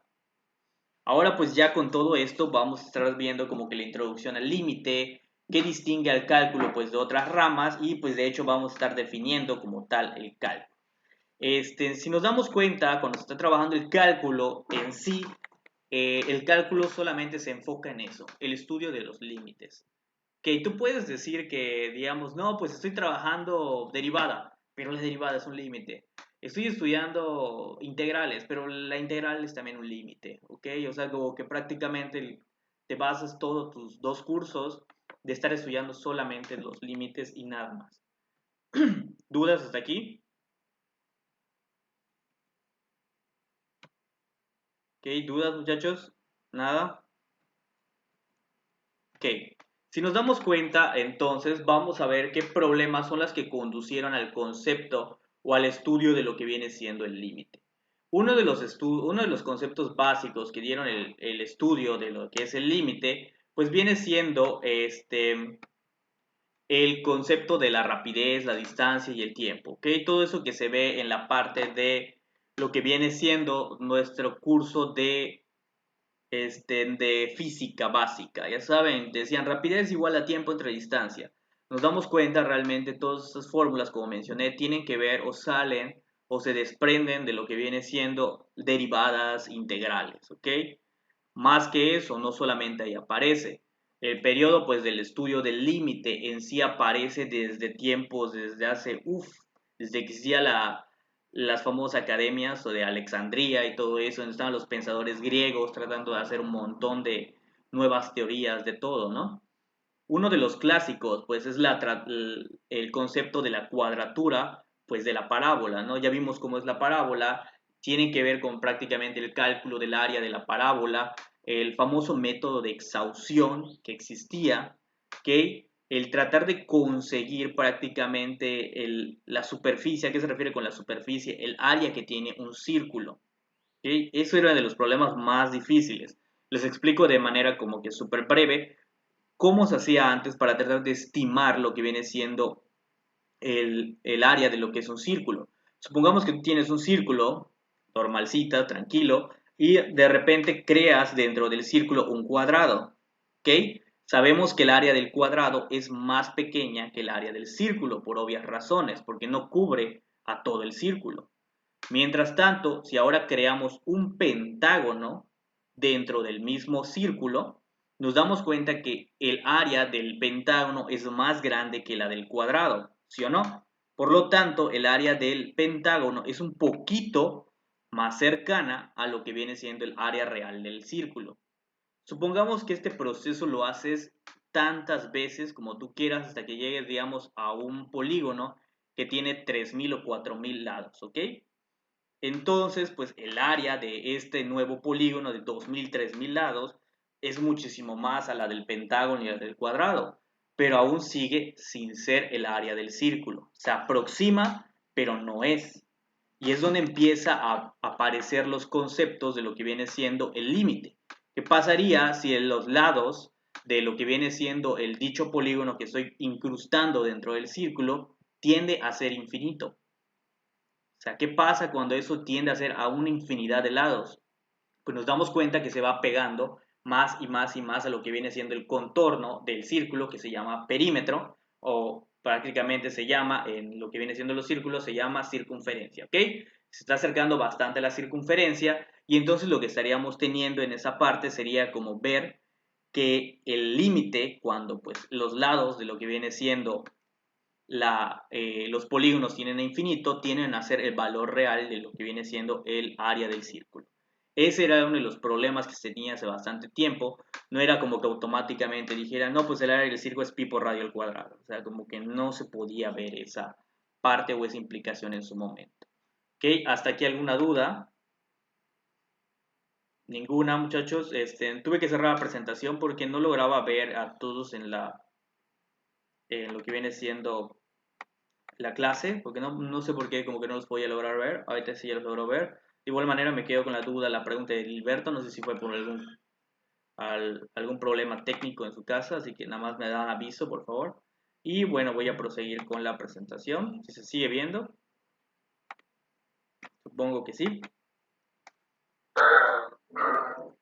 Ahora pues ya con todo esto vamos a estar viendo como que la introducción al límite, qué distingue al cálculo pues de otras ramas y pues de hecho vamos a estar definiendo como tal el cálculo. Si nos damos cuenta, cuando se está trabajando el cálculo en sí, el cálculo solamente se enfoca en eso, el estudio de los límites. Que tú puedes decir que, digamos, no, pues estoy trabajando derivada, pero la derivada es un límite. Estoy estudiando integrales, pero la integral es también un límite, ¿ok? O sea, como que prácticamente te basas todos tus dos cursos de estar estudiando solamente los límites y nada más. ¿Dudas hasta aquí? ¿Ok? ¿Dudas, muchachos? ¿Nada? Ok. Si nos damos cuenta, entonces vamos a ver qué problemas son las que conducieron al concepto o al estudio de lo que viene siendo el límite. Uno de los conceptos básicos que dieron el estudio de lo que es el límite, pues viene siendo el concepto de la rapidez, la distancia y el tiempo. ¿Okay? Todo eso que se ve en la parte de lo que viene siendo nuestro curso de física básica. Ya saben, decían rapidez igual a tiempo entre distancia. Nos damos cuenta realmente todas esas fórmulas, como mencioné, tienen que ver o salen o se desprenden de lo que viene siendo derivadas integrales, ¿ok? Más que eso, no solamente ahí aparece. El periodo, pues, del estudio del límite en sí aparece desde tiempos, desde hace, desde que existía las famosas academias o de Alejandría y todo eso, donde estaban los pensadores griegos tratando de hacer un montón de nuevas teorías de todo, ¿no? Uno de los clásicos, pues, es el concepto de la cuadratura, pues, de la parábola, ¿no? Ya vimos cómo es la parábola, tiene que ver con prácticamente el cálculo del área de la parábola, el famoso método de exhaustión que existía, que el tratar de conseguir prácticamente la superficie, ¿a qué se refiere con la superficie? El área que tiene un círculo. ¿Okay? Eso era de los problemas más difíciles. Les explico de manera como que súper breve cómo se hacía antes para tratar de estimar lo que viene siendo el área de lo que es un círculo. Supongamos que tú tienes un círculo, normalcita, tranquilo, y de repente creas dentro del círculo un cuadrado. ¿Ok? Sabemos que el área del cuadrado es más pequeña que el área del círculo, por obvias razones, porque no cubre a todo el círculo. Mientras tanto, si ahora creamos un pentágono dentro del mismo círculo, nos damos cuenta que el área del pentágono es más grande que la del cuadrado, ¿sí o no? Por lo tanto, el área del pentágono es un poquito más cercana a lo que viene siendo el área real del círculo. Supongamos que este proceso lo haces tantas veces como tú quieras hasta que llegues, digamos, a un polígono que tiene 3000 o 4000 lados, ¿ok? Entonces, pues el área de este nuevo polígono de 2000, 3000 lados es muchísimo más a la del pentágono y a la del cuadrado, pero aún sigue sin ser el área del círculo. Se aproxima, pero no es. Y es donde empieza a aparecer los conceptos de lo que viene siendo el límite. ¿Qué pasaría si en los lados de lo que viene siendo el dicho polígono que estoy incrustando dentro del círculo tiende a ser infinito. O sea, ¿qué pasa cuando eso tiende a ser a una infinidad de lados? Pues nos damos cuenta que se va pegando más y más y más a lo que viene siendo el contorno del círculo, que se llama perímetro, o prácticamente se llama, en lo que viene siendo los círculos, se llama circunferencia, ¿ok? Se está acercando bastante a la circunferencia, y entonces lo que estaríamos teniendo en esa parte sería como ver que el límite, cuando pues los lados de lo que viene siendo los polígonos tienen a infinito, tienen a ser el valor real de lo que viene siendo el área del círculo. Ese era uno de los problemas que se tenía hace bastante tiempo. No era como que automáticamente dijera, no, pues el área del círculo es pi por radio al cuadrado. O sea, como que no se podía ver esa parte o esa implicación en su momento. ¿Ok? ¿Hasta aquí alguna duda? Ninguna, muchachos. Tuve que cerrar la presentación porque no lograba ver a todos en lo que viene siendo la clase, porque no sé por qué, como que no los podía lograr ver. Ahorita sí ya los logro ver. De igual manera me quedo con la duda, la pregunta de Gilberto, no sé si fue por algún problema técnico en su casa, así que nada más me dan aviso, por favor. Y bueno, voy a proseguir con la presentación, si se sigue viendo. Supongo que sí.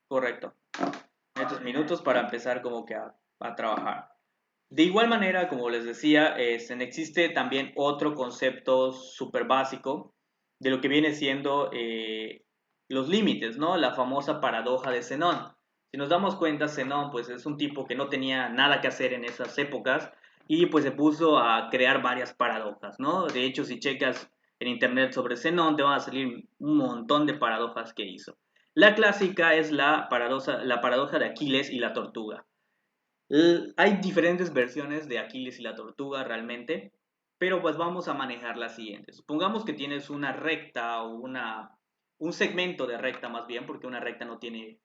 Correcto. Estos minutos para empezar como que a trabajar. De igual manera, como les decía, existe también otro concepto súper básico de lo que viene siendo los límites, ¿no? La famosa paradoja de Zenón. Si nos damos cuenta, Zenón pues es un tipo que no tenía nada que hacer en esas épocas y pues se puso a crear varias paradojas, ¿no? De hecho, si checas en internet sobre Zenón, te van a salir un montón de paradojas que hizo. La clásica es la paradoja de Aquiles y la tortuga. Hay diferentes versiones de Aquiles y la tortuga realmente, pero pues vamos a manejar la siguiente. Supongamos que tienes una recta o un segmento de recta más bien, porque una recta no tiene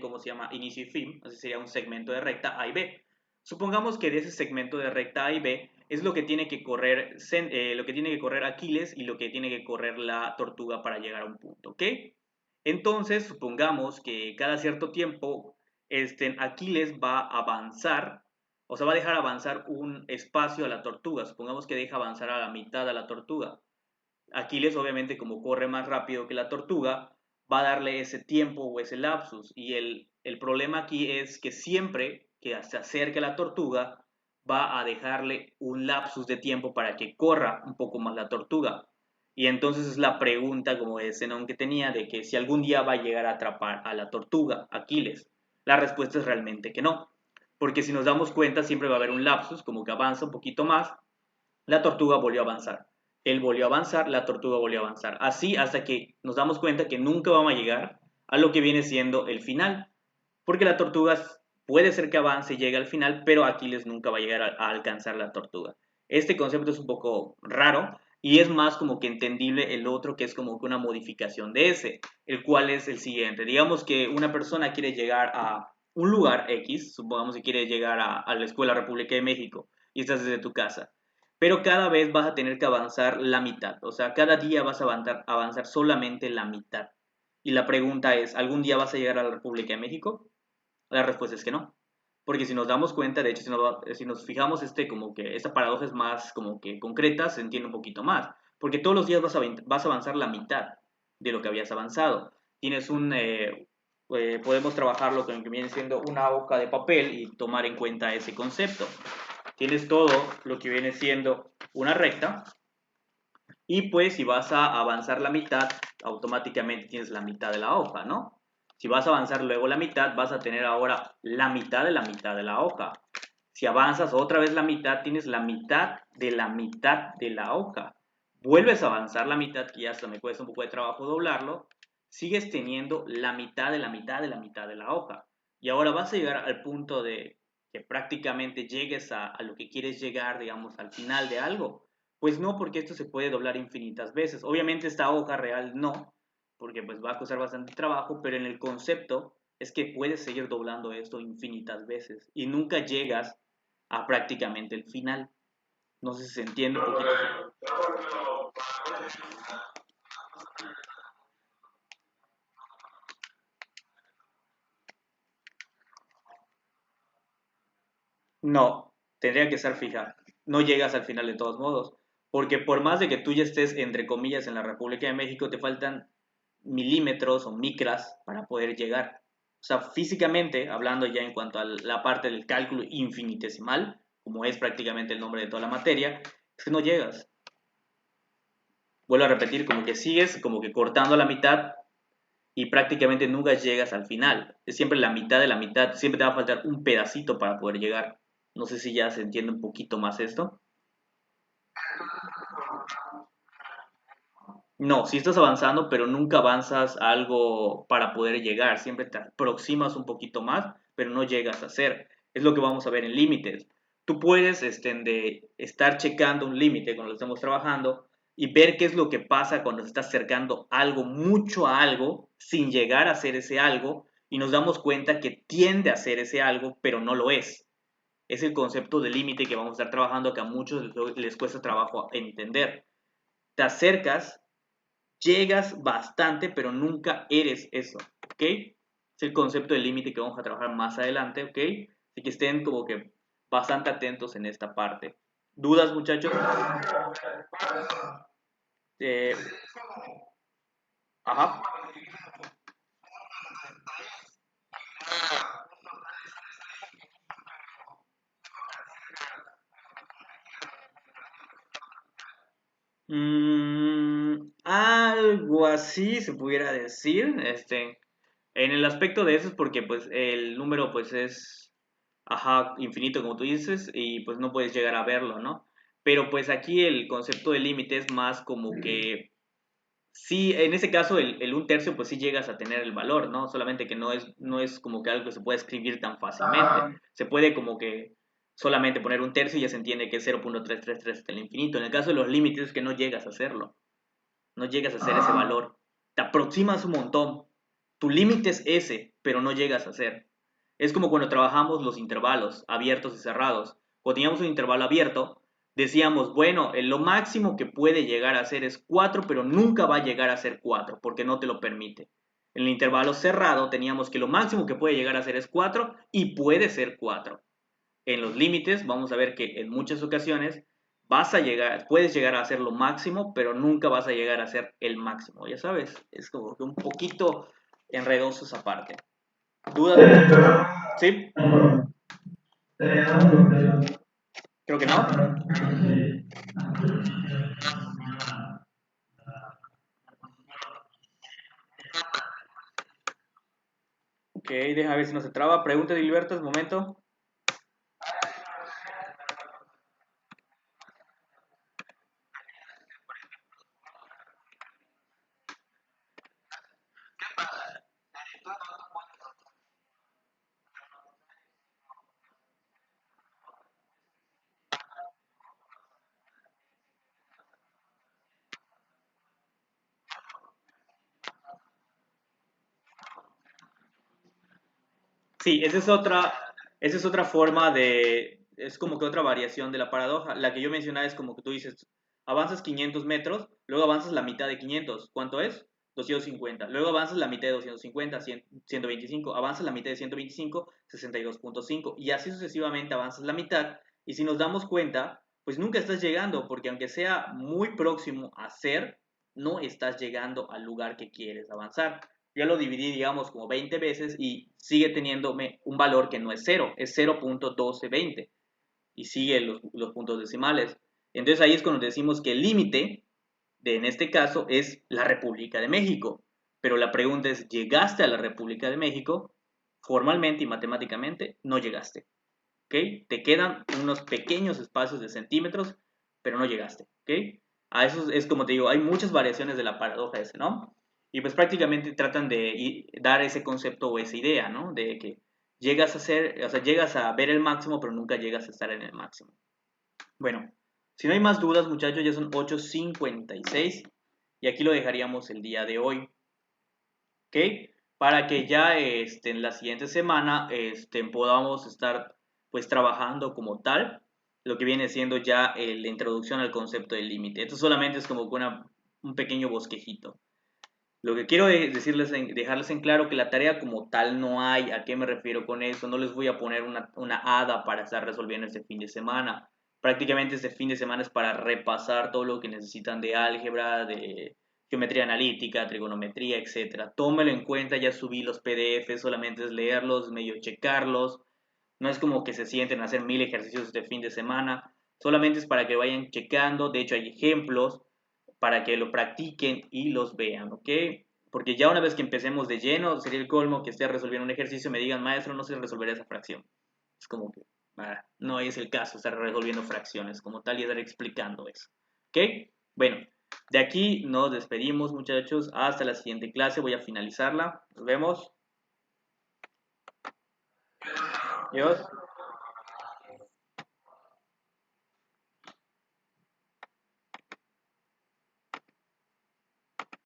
¿cómo se llama? Inicio y fin, así sería un segmento de recta A y B. Supongamos que de ese segmento de recta A y B es lo que tiene que correr Aquiles y lo que tiene que correr la tortuga para llegar a un punto, ¿ok? Entonces, supongamos que cada cierto tiempo Aquiles va a avanzar, o sea, va a dejar avanzar un espacio a la tortuga. Supongamos que deja avanzar a la mitad a la tortuga. Aquiles, obviamente, como corre más rápido que la tortuga, va a darle ese tiempo o ese lapsus. Y el problema aquí es que siempre que se acerque a la tortuga, va a dejarle un lapsus de tiempo para que corra un poco más la tortuga. Y entonces es la pregunta como de Zenón que tenía de que si algún día va a llegar a atrapar a la tortuga, Aquiles. La respuesta es realmente que no. Porque si nos damos cuenta, siempre va a haber un lapsus, como que avanza un poquito más, la tortuga volvió a avanzar. Él volvió a avanzar, la tortuga volvió a avanzar. Así hasta que nos damos cuenta que nunca vamos a llegar a lo que viene siendo el final. Porque la tortuga puede ser que avance y llegue al final, pero Aquiles nunca va a llegar a alcanzar la tortuga. Este concepto es un poco raro y es más como que entendible el otro, que es como que una modificación de ese, el cual es el siguiente. Digamos que una persona quiere llegar a un lugar X, supongamos que quiere llegar a la Escuela República de México y estás desde tu casa, pero cada vez vas a tener que avanzar la mitad, o sea, cada día vas a avanzar solamente la mitad. Y la pregunta es, ¿algún día vas a llegar a la República de México? La respuesta es que no. Porque si nos damos cuenta, de hecho, si nos fijamos, como que esta paradoja es más como que concreta, se entiende un poquito más. Porque todos los días vas a avanzar la mitad de lo que habías avanzado. Tienes podemos trabajarlo con lo que viene siendo una hoja de papel y tomar en cuenta ese concepto. Tienes todo lo que viene siendo una recta y pues si vas a avanzar la mitad, automáticamente tienes la mitad de la hoja, ¿no? Si vas a avanzar luego la mitad, vas a tener ahora la mitad de la mitad de la hoja. Si avanzas otra vez la mitad, tienes la mitad de la mitad de la hoja. Vuelves a avanzar la mitad, que ya hasta me cuesta un poco de trabajo doblarlo, sigues teniendo la mitad de la mitad de la mitad de la hoja. Y ahora vas a llegar al punto de que prácticamente llegues a lo que quieres llegar, digamos, al final de algo. Pues no, porque esto se puede doblar infinitas veces. Obviamente esta hoja real no, porque pues va a costar bastante trabajo, pero en el concepto es que puedes seguir doblando esto infinitas veces y nunca llegas a prácticamente el final. No sé si se entiende un poquito. No, tendría que ser fija. no llegas al final de todos modos. Porque por más de que tú ya estés, entre comillas, en la República de México, te faltan milímetros o micras para poder llegar. O sea, físicamente, hablando ya en cuanto a la parte del cálculo infinitesimal, como es prácticamente el nombre de toda la materia, es que no llegas. Vuelvo a repetir, como que sigues como que cortando la mitad y prácticamente nunca llegas al final. Es siempre la mitad de la mitad, siempre te va a faltar un pedacito para poder llegar. No sé si ya se entiende un poquito más esto. No, si estás avanzando, pero nunca avanzas a algo para poder llegar. Siempre te aproximas un poquito más, pero no llegas a ser. Es lo que vamos a ver en límites. Tú puedes de estar checando un límite cuando lo estamos trabajando y ver qué es lo que pasa cuando se está acercando algo, mucho a algo, sin llegar a ser ese algo, y nos damos cuenta que tiende a ser ese algo, pero no lo es. Es el concepto de límite que vamos a estar trabajando que a muchos les cuesta trabajo entender. Te acercas, llegas bastante, pero nunca eres eso, ¿ok? Es el concepto de límite que vamos a trabajar más adelante, ¿ok? Así que estén como que bastante atentos en esta parte. ¿Dudas, muchachos? Eh, ajá. Algo así se pudiera decir, en el aspecto de eso es porque pues el número pues es, ajá, infinito como tú dices y pues no puedes llegar a verlo, ¿no? Pero pues aquí el concepto de límite es más como que sí, en ese caso el un tercio pues sí llegas a tener el valor, ¿no? Solamente que no es como que algo que se pueda escribir tan fácilmente. Se puede como que solamente poner un tercio y ya se entiende que es 0.333 hasta el infinito. En el caso de los límites es que no llegas a hacerlo, no llegas a hacer ese valor. Te aproximas un montón. Tu límite es ese, pero no llegas a hacer. Es como cuando trabajamos los intervalos abiertos y cerrados. Cuando teníamos un intervalo abierto, decíamos, bueno, lo máximo que puede llegar a ser es 4, pero nunca va a llegar a ser 4 porque no te lo permite. En el intervalo cerrado teníamos que lo máximo que puede llegar a ser es 4 y puede ser 4. En los límites vamos a ver que en muchas ocasiones puedes llegar a hacer lo máximo, pero nunca vas a llegar a ser el máximo, ya sabes, es como que un poquito enredoso esa parte. ¿Dudas? ¿Sí? Creo que no. Ok, deja ver si no se traba. Pregunta de Gilberto, un momento. Sí, esa es otra forma es como que otra variación de la paradoja. La que yo mencionaba es como que tú dices, avanzas 500 metros, luego avanzas la mitad de 500. ¿Cuánto es? 250. Luego avanzas la mitad de 250, 125. Avanzas la mitad de 125, 62.5. Y así sucesivamente avanzas la mitad. Y si nos damos cuenta, pues nunca estás llegando, porque aunque sea muy próximo a ser, no estás llegando al lugar que quieres avanzar. Ya lo dividí, digamos, como 20 veces y sigue teniéndome un valor que no es cero, es 0.1220 y sigue los puntos decimales. Entonces ahí es cuando decimos que el límite en este caso es la República de México. Pero la pregunta es, ¿llegaste a la República de México? Formalmente y matemáticamente no llegaste. ¿Ok? Te quedan unos pequeños espacios de centímetros, pero no llegaste. ¿Ok? A eso es como te digo, hay muchas variaciones de la paradoja ese, ¿no? Y pues prácticamente tratan de dar ese concepto o esa idea, ¿no? De que llegas a ser, o sea, llegas a ver el máximo, pero nunca llegas a estar en el máximo. Bueno, si no hay más dudas, muchachos, ya son 8:56 y aquí lo dejaríamos el día de hoy, ¿ok? Para que ya en la siguiente semana podamos estar pues trabajando como tal, lo que viene siendo ya la introducción al concepto del límite. Esto solamente es como un pequeño bosquejito. Lo que quiero decirles, dejarles en claro que la tarea como tal no hay. ¿A qué me refiero con eso? No les voy a poner una hada para estar resolviendo este fin de semana. Prácticamente este fin de semana es para repasar todo lo que necesitan de álgebra, de geometría analítica, trigonometría, etcétera. Tómelo en cuenta, ya subí los PDFs, solamente es leerlos, medio checarlos. No es como que se sienten a hacer 1000 ejercicios este fin de semana, solamente es para que vayan checando. De hecho, hay ejemplos para que lo practiquen y los vean, ¿ok? Porque ya una vez que empecemos de lleno, sería el colmo que esté resolviendo un ejercicio y me digan, maestro, no sé resolver esa fracción. Es como que no es el caso estar resolviendo fracciones como tal y estar explicando eso. ¿Ok? Bueno, de aquí nos despedimos, muchachos. Hasta la siguiente clase. Voy a finalizarla. Nos vemos. Adiós.